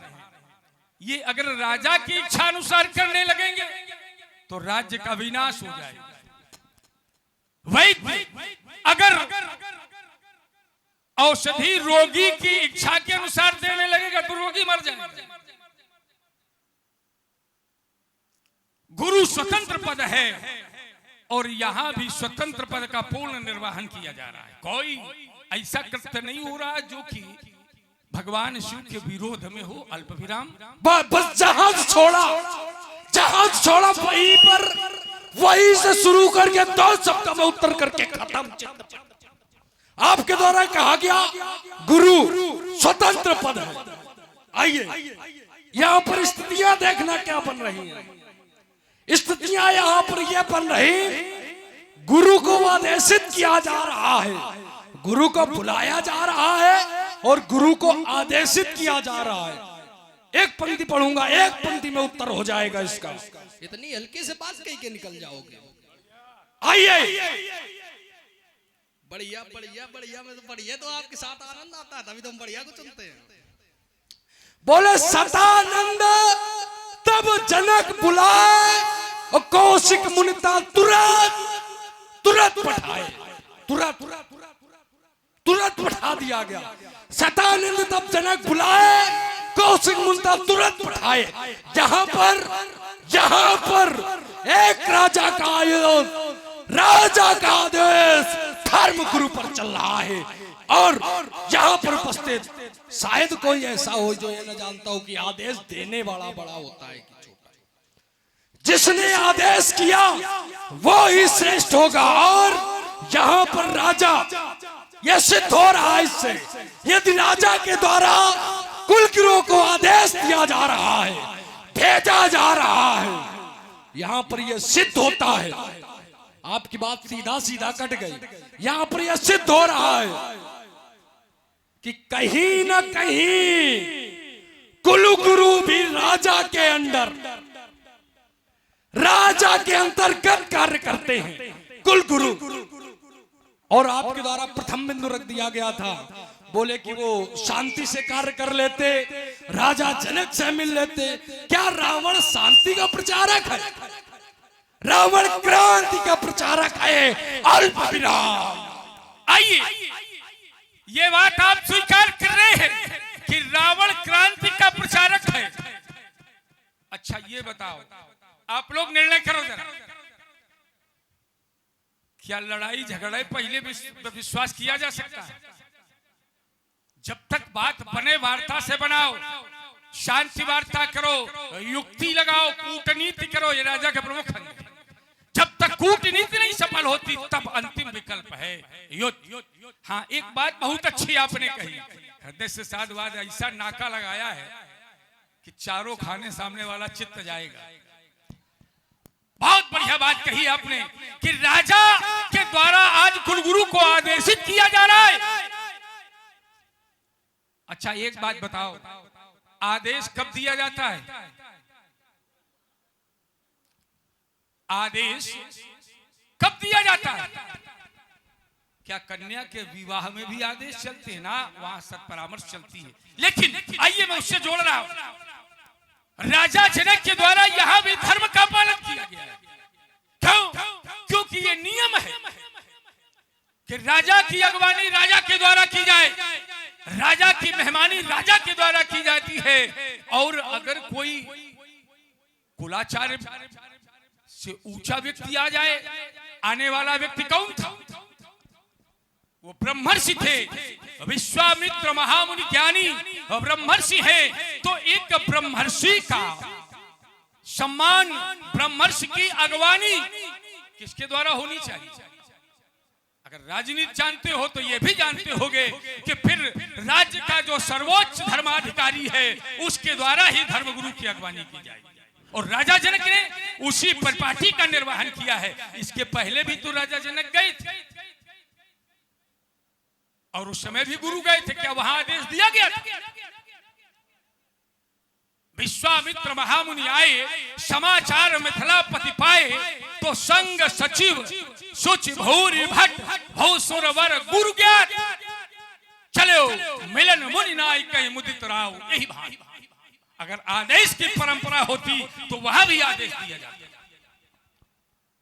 [SPEAKER 2] ये अगर राजा की इच्छा अनुसार करने लगेंगे तो राज्य का विनाश हो जाएगा। वैद्य अगर औषधि रोगी की इच्छा के अनुसार देने लगेगा तो रोगी मर जाएगा। गुरु स्वतंत्र पद है और यहां भी स्वतंत्र पद का पूर्ण निर्वहन किया जा रहा है। कोई ऐसा कृत्य नहीं हो रहा जो कि भगवान शिव के विरोध में हो। अल्प विराम।
[SPEAKER 1] बस जहाज छोड़ा वहीं पर, वहीं से शुरू करके 2 शब्दों में उत्तर करके खत्म। आपके द्वारा कहा गया गुरु स्वतंत्र पद है। आइए यहां पर स्थितियां देखना क्या बन रही हैं। स्थितियां यहां पर यह बन रही, गुरु को आदेशित किया जा रहा है, गुरु को बुलाया जा रहा है और गुरु को आदेशित किया जा रहा है। एक पंक्ति पढ़ूंगा, एक पंक्ति में उत्तर हो जाएगा इसका।
[SPEAKER 5] इतनी हल्के से बात कही के निकल जाओगे।
[SPEAKER 1] आइए
[SPEAKER 5] बढ़िया बढ़िया बढ़िया, में तो बढ़िया, तो आपके साथ आनंद आता है, तभी तो हम बढ़िया को चुनते हैं।
[SPEAKER 1] बोले सदानंद तब जनक बुलाए और कौशिक मुनिता तुरंत पठाए, तुरंत पठा दिया गया। सदानंद तब जनक बुलाए, कौशिक मुनिता तुरंत पठाए। जहां पर एक राजा का आदेश धर्म गुरु पर चल रहा है और यहाँ पर उपस्थित शायद कोई ऐसा हो जो ये न जानता हो कि आदेश देने वाला बड़ा होता है कि छोटा। जिसने आदेश किया वो ही श्रेष्ठ होगा। और यहाँ पर राजा, यह सिद्ध हो रहा है इससे, यदि राजा के द्वारा कुलगिरों को आदेश दिया जा रहा है, भेजा जा रहा है, यहाँ पर यह सिद्ध होता है। आपकी बात सीधा कट गई। यहाँ पर यह सिद्ध हो रहा है कि कहीं ना कहीं कुलगुरु भी राजा के अंडर, राजा के अंतर्गत कार्य करते हैं, कुलगुरु। और आपके द्वारा प्रथम बिंदु रख दिया गया था, बोले कि वो शांति से कार्य कर लेते, राजा जनक से मिल लेते। क्या रावण शांति का प्रचारक है? रावण क्रांति का प्रचारक है। अल्प विराम।
[SPEAKER 2] आइए, ये बात आप स्वीकार कर रहे हैं कि रावण क्रांति का प्रचारक है। अच्छा ये बताओ, आप लोग निर्णय करो जरा, क्या लड़ाई झगड़े पहले विश्वास किया जा सकता है? जब तक बात बने वार्ता से बनाओ, शांति वार्ता करो, युक्ति लगाओ, कूटनीति करो, ये राजा के प्रमुख हैं। जब तक कूटनीति नहीं सफल होती तब अंतिम विकल्प है युद्ध। हाँ, एक बात बहुत अच्छी आपने कही, हृदय से साधुवाद, ऐसा नाका लगाया है कि चारों खाने सामने वाला चित्त जाएगा। बहुत बढ़िया बात कही आपने कि राजा के द्वारा आज कुलगुरु को आदेशित किया जा रहा है। अच्छा एक बात बताओ, आदेश कब दिया जाता है? आदेश कब दिया जाता है? क्या कन्या के विवाह में भी आदेश चलते हैं ना? वहां सब परामर्श चलती है। लेकिन आइए मैं उससे जोड़ रहा हूं, राजा जनक के द्वारा यहां भी धर्म का पालन किया गया है। क्यों? क्योंकि ये नियम है कि राजा की अगवानी राजा के द्वारा की जाए, राजा की मेहमानी राजा के द्वारा की जाती है। और अगर कोई कुलाचार्य से ऊंचा व्यक्ति आ जाए, आने वाला व्यक्ति कौन था? वो ब्रह्मर्षि थे, विश्वामित्र महामुनि ज्ञानी ब्रह्मर्षि है। तो एक ब्रह्मर्षि का सम्मान, ब्रह्मर्षि की अगवानी किसके द्वारा होनी चाहिए? अगर राजनीति जानते हो तो ये भी जानते होगे कि फिर राज्य का जो सर्वोच्च धर्माधिकारी है उसके द्वारा ही धर्मगुरु की अगवानी की जाएगी। और राजा जनक ने उसी परिपाटी का निर्वहन किया है। इसके पहले भी तो राजा जनक गए थे और उस समय भी गुरु गए थे। क्या वहां आदेश दिया गया था? विश्वामित्र महामुनि आए, समाचार मिथिलापति पाए, तो संग सचिव सुच भूरि भट्ट भौसुरवर गुरु ज्ञात, चलो मिलन मुनि नाय कहीं मुदित राव। यही बात, अगर आदेश की परंपरा होती तो वहां भी आदेश दिया जाता।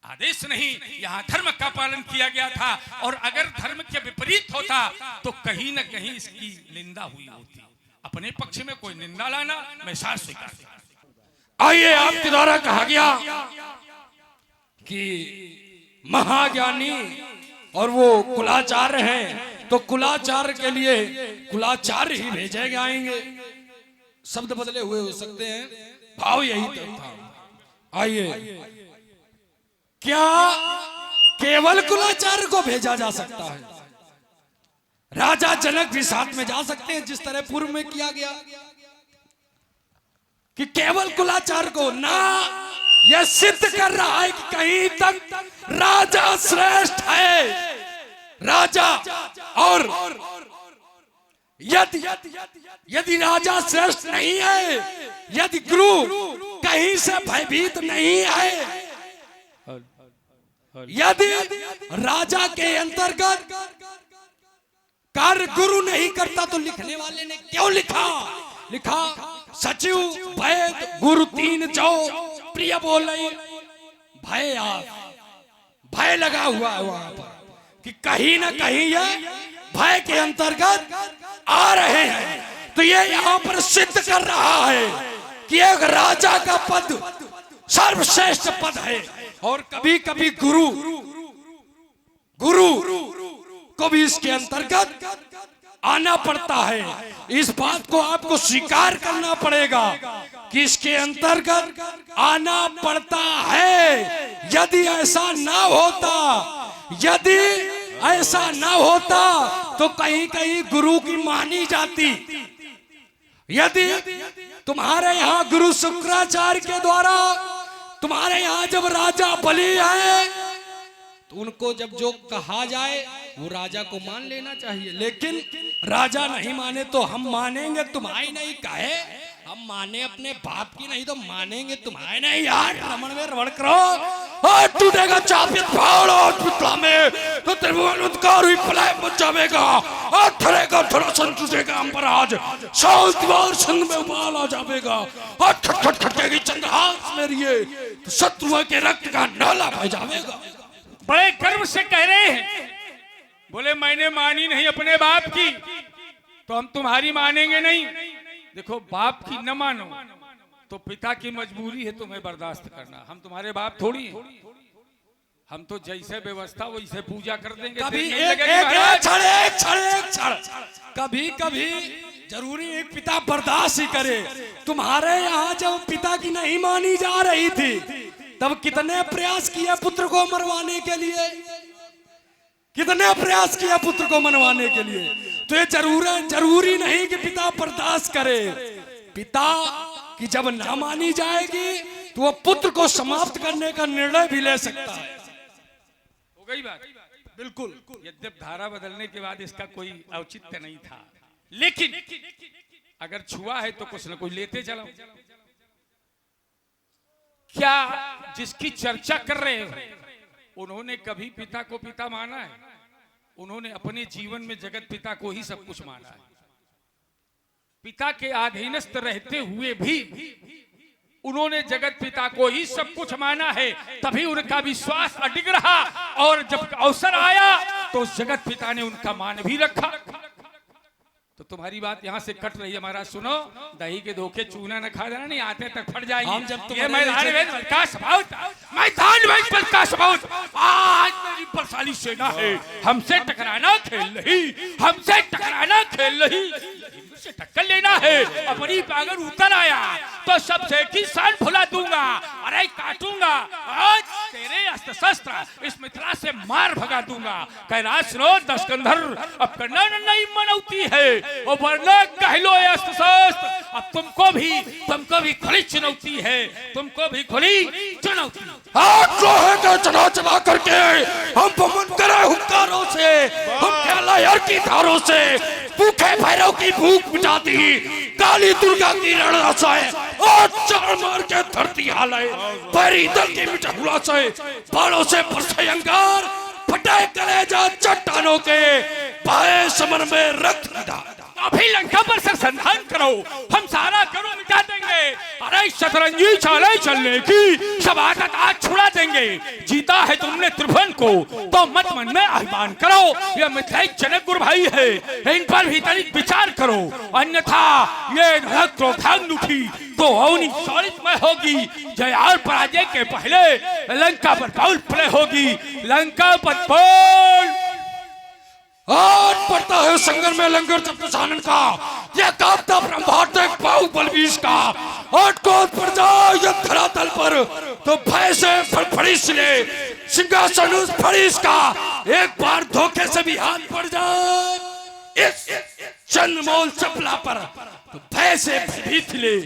[SPEAKER 2] आदेश नहीं, यहाँ धर्म का पालन किया गया था। और अगर धर्म के विपरीत होता तो कहीं न कहीं इसकी निंदा हुई होती। अपने पक्ष में कोई निंदा लाना मैं साथ स्वीकार करता।
[SPEAKER 1] आइए, आपके द्वारा कहा गया कि महाज्ञानी और वो कुलाचार्य हैं, तो कुलाचार्य के लिए कुलाचार्य ही भेजे जाएंगे। शब्द बदले हुए हो सकते हैं, भाव यही तो था। आइए, क्या केवल कुलाचार्य को भेजा जा सकता है? राजा जनक भी साथ में जा सकते हैं, जिस तरह पूर्व में किया गया कि केवल कुलाचार्य को ना। यह सिद्ध कर रहा है कि कहीं तक राजा श्रेष्ठ है। राजा और यदि राजा श्रेष्ठ नहीं है, यदि गुरु कहीं से भयभीत नहीं है, यदि राजा के अंतर्गत कार्य गुरु नहीं करता तो लिखने वाले ने क्यों लिखा सचिव वैद गुरु तीन जो प्रिय बोले। भय लगा हुआ है वहां पर कि कहीं ना कहीं ये भय के अंतर्गत आ रहे हैं। तो ये यहाँ पर सिद्ध कर रहा है कि एक राजा का पद सर्वश्रेष्ठ पद है। और कभी कभी गुरु को भी इसके अंतर्गत आना पड़ता है। इस बात को आपको स्वीकार करना पड़ेगा कि इसके अंतर्गत आना पड़ता है। यदि ऐसा ना होता तो कहीं कहीं गुरु की मानी जाती। यदि तुम्हारे यहाँ गुरु शुक्राचार्य के द्वारा तुम्हारे यहाँ जब राजा बलि आए तो उनको जब जो कहा जाए
[SPEAKER 5] वो राजा को मान लेना चाहिए।
[SPEAKER 1] लेकिन राजा नहीं माने तो हम मानेंगे, तुम्हारी नहीं काहे? हम माने अपने बाप की, नहीं तो मानेंगे तुम्हारे नहीं। यार रमण में रमण करो और टूटेगा चापित फाड़ो पितला में तो त्रिभुवन उद्गार हुई पलाय मच जाएगा और थरेगा थोड़ा सन टूटेगा अंबराज साल दीवार संग में उबाल आ जाएगा और खटखट खटकेगी चंद्रहास मेरी तो शत्रुओं के रक्त का नाला बह जाएगा।
[SPEAKER 2] बड़े गर्व से कह रहे हैं, बोले मैंने मानी नहीं अपने बाप की तो हम तुम्हारी मानेंगे नहीं। देखो बाप की न मानो तो पिता की मजबूरी है तुम्हें बर्दाश्त करना। हम तुम्हारे बाप थोड़ी हैं। हम तो जैसे व्यवस्था वैसे पूजा कर देंगे।
[SPEAKER 1] कभी
[SPEAKER 2] दिल नहीं
[SPEAKER 1] एक
[SPEAKER 2] लगेगी महाराज।
[SPEAKER 1] कभी कभी जरूरी एक पिता बर्दाश्त ही करे। तुम्हारे यहाँ जब पिता की नहीं मानी जा रही थी तब कितने प्रयास किए पुत्र को मरवाने के लिए, कितने प्रयास किया पुत्र को मनवाने के लिए। तो ये जरूरी नहीं कि पिता बर्दाश्त करे। पिता की जब ना मानी जाएगी तो वो पुत्र को समाप्त करने का निर्णय भी ले सकता है।
[SPEAKER 2] हो गई बात? बिल्कुल। यद्यप धारा बदलने के बाद इसका कोई औचित्य नहीं था, लेकिन अगर छुआ है तो कुछ न कुछ लेते चलो। क्या जिसकी चर्चा कर रहे हो उन्होंने कभी पिता को पिता माना है? उन्होंने अपने जीवन में जगत पिता को ही सब कुछ माना है। पिता के अधीनस्थ रहते हुए भी उन्होंने जगत पिता को ही सब कुछ माना है, तभी उनका विश्वास अडिग रहा और जब अवसर आया तो जगत पिता ने उनका मान भी रखा। तो तुम्हारी बात यहाँ से कट रही है महाराज। सुनो, दही के धोखे चूना न खा देना, नहीं आते तक फट जाएंगे।
[SPEAKER 1] हम जब
[SPEAKER 2] ये मैदान वेद का सभाउत, मैदान वेद बल का सभाउत, आज मेरी बलशाली सेना है। हमसे टकराना खेल नहीं, हमसे टकराना खेल नहीं, से टक्कर लेना है। अपनी अगर उतर आया तो सबसे की शान भुला दूंगा, अरे काटूंगा, आज तेरे अस्त्र शस्त्र इस मिथिला से मार भगा दूंगा। कैलाश सुनो दशकंधर, अब करना नहीं मनौती है और वरना कह लो अस्त्र शस्त्र। अब तुमको भी खुली चुनौती है, तुमको भी खुली चुनौती।
[SPEAKER 1] हाथ लोहे का चना चला करके हम पवन करे हुक्कारों से, हम खेला यार की धारों से भूखे भैरव की भूख मिटाती, काली दुर्गा की रणरासाएं और चार मार के धरती हालाए, पैरी दल की मिठुला से बालों से बरसे अंगार, फटे कलेजा चट्टानों के भाए समर में रक्त निधा।
[SPEAKER 2] अभी लंका पर से संधान करो, हम सारा करो मिटा देंगे। अरे शतरंजी चालें चलने की सब आदत आज छुड़ा देंगे। जीता है तुमने त्रिभुवन को तो मत मन में आह्वान करो, ये मिथिलाई जनक गुरु भाई है, इन पर भी तनिक विचार करो, अन्यथा ये क्रोधान्मुखी तो अवनी सौलित में होगी। जय और पराजय के पहले लंका पर बाउल प्ले होगी, लंका पर बाउल।
[SPEAKER 1] आज पड़ता है संगम में लंगर चतुर्सानन का, ये कांपता ब्रह्मांड एक बाहु बलबीज का। आठ कोस पर जाए ये धरातल पर तो भय से फड़फड़ी सिले सिंहासन उस फड़ीस का। एक बार धोखे से भी हाथ पड़ जाए इस चंद्रमौल चपला पर तो भय से भयभीत ले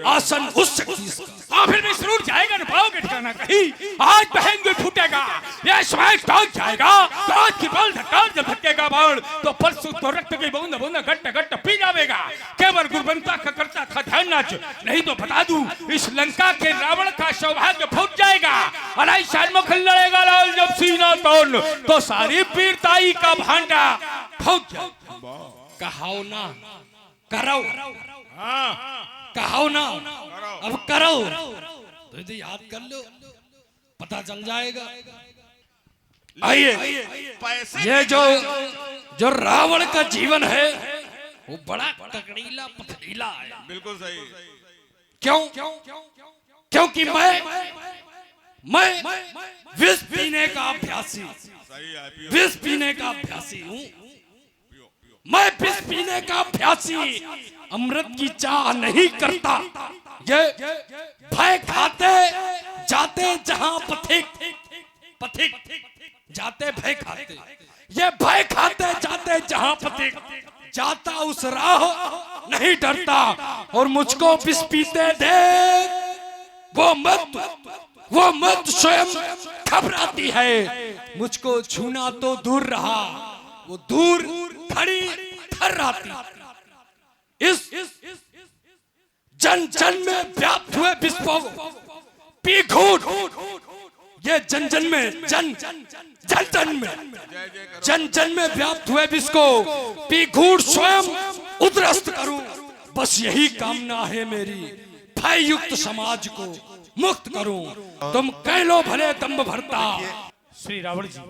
[SPEAKER 1] आसन उस शक्ति का।
[SPEAKER 2] फिर भी जरूर जाएगा, न पाओगे ठिकाना कहीं। आज बहेंगे फूटेगा, ये समय टूट जाएगा। तो आज की बल धक्कार जब धक्केगा बाण तो परसों तो रक्त की बूंद बूंद घट घट पी जाएगा। केवल गुरबंता का करता था ध्यान नाच, नहीं तो बता दूं इस लंका के रावण का सौभाग्य फूट जाएगा। अरे शानमुख लड़ेगा लाल जब सीना तोड़ तो सारी पीरताई का भांडा फूट जाएगा।
[SPEAKER 1] कहाओ ना करो, कहाओ ना अब करो, तो इसे याद कर लो, पता चल जाएगा। आइए, ये जो रावण का जीवन है वो बड़ा तकड़ीला पथरीला है।
[SPEAKER 6] बिल्कुल सही।
[SPEAKER 1] क्यों? क्योंकि मैं विष पीने का अभ्यासी, विष पीने का अभ्यासी हूँ। मैं विष पीने का अभ्यासी अमृत की चाह नहीं करता। ये भय खाते जाते जहां पथिक जाते भय खाते, ये भय खाते जाते जहां पथिक जाता उस राह नहीं डरता। और मुझको विष पीते देख वो मत स्वयं घबराती है। मुझको छूना तो दूर रहा, वो दूर खड़ी थर्राती इस जन जन में व्याप्त हुए विस्फोट पी घूट, ये जन जन में जन जन में व्याप्त हुए विष को पी घूट स्वयं उद्रस्त करूं, बस यही कामना है मेरी। भय युक्त समाज को मुक्त करूं, तुम कह लो भले दम्भ भरता।
[SPEAKER 2] श्री रावण जी,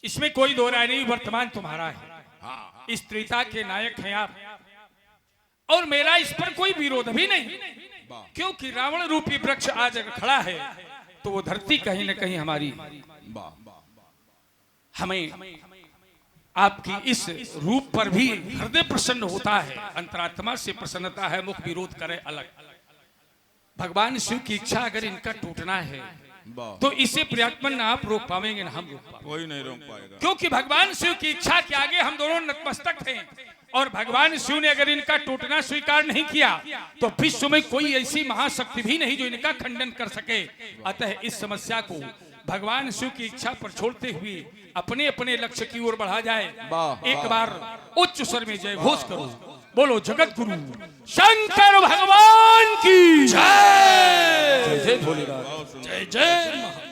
[SPEAKER 2] इसमें कोई दो राय नहीं, वर्तमान तुम्हारा है, इस त्रेता के नायक हैं आप, और मेरा इस पर कोई विरोध भी नहीं, क्योंकि रावण रूपी वृक्ष आज अगर खड़ा है तो वो धरती कहीं न कहीं हमारी, हमें आपकी इस रूप पर भी हृदय प्रसन्न होता है, अंतरात्मा से प्रसन्नता है, मुख विरोध करे अलग। भगवान शिव की इच्छा अगर इनका टूटना है तो इसे प्रयत्न ना आप रोक पाएंगे ना हम रोक पाएंगे,
[SPEAKER 6] कोई नहीं रोक पाएगा,
[SPEAKER 2] क्योंकि भगवान शिव की इच्छा के आगे हम दोनों नतमस्तक थे, और भगवान शिव ने अगर इनका टूटना स्वीकार नहीं किया तो विश्व में कोई ऐसी महाशक्ति भी नहीं जो इनका खंडन कर सके। अतः इस समस्या को भगवान शिव की इच्छा पर छोड़ते हुए अपने अपने लक्ष्य की ओर बढ़ा जाए। एक बार उच्च स्वर में जय घोष करो, बोलो जगत गुरु शंकर भगवान की जय।
[SPEAKER 1] जय जय भोलेनाथ, जय जय।